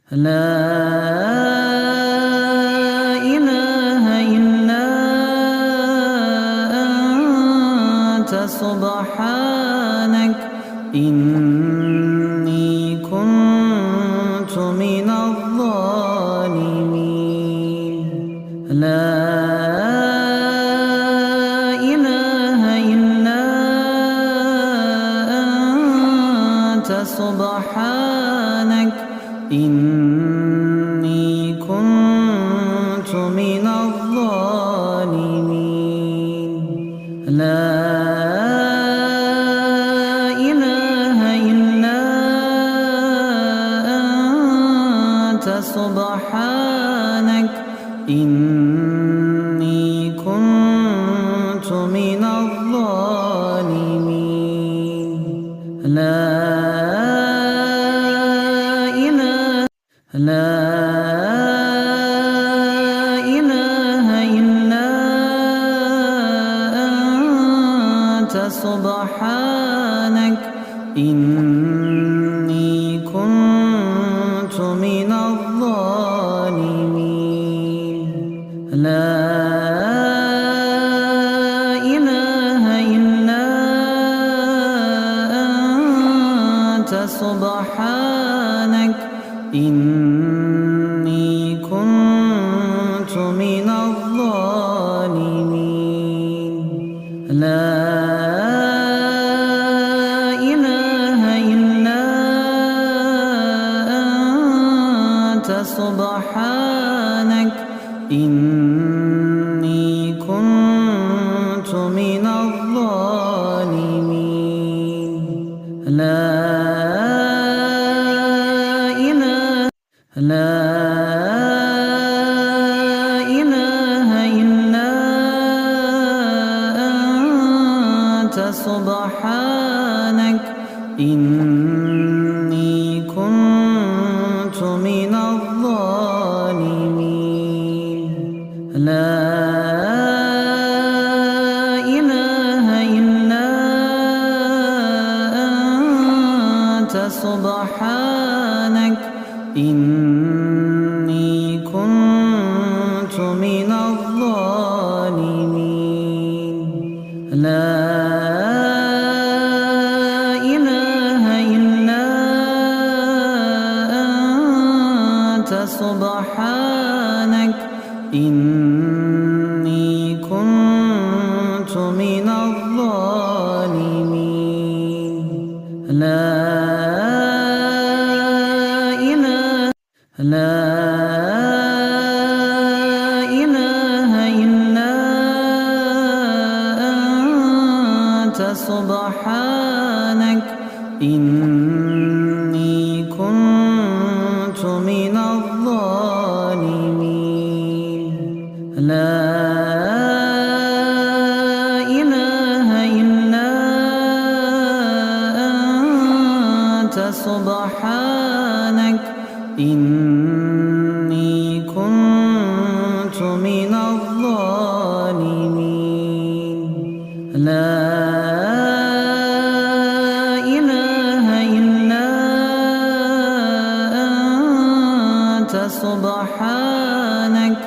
لا إله إلا أنت سبحانك إني كنت من الظالمين. لا إله إلا أنت سبحانك إني كنت من الظالمين. لا إله إلا أنت سبحانك إني كنت من الظالمين. لا إله إلا أنت سبحانك إني كنت من الظالمين. لا إله إلا أنت سبحانك إني كنت من الظالمين. لا إله إلا أنت سبحانك إني كنت من الظالمين. لا إله إلا أنت سبحانك إني كنت من الظالمين. لا إله إلا أنت سبحانك إني كنت من الظالمين. لا إله إلا أنت سبحانك إني كنت من الظالمين. لا إله إلا أنت سبحانك إني كنت من الظالمين. لا إله إلا أنت سبحانك إني كنت من الظالمين. لا إله إلا أنت سبحانك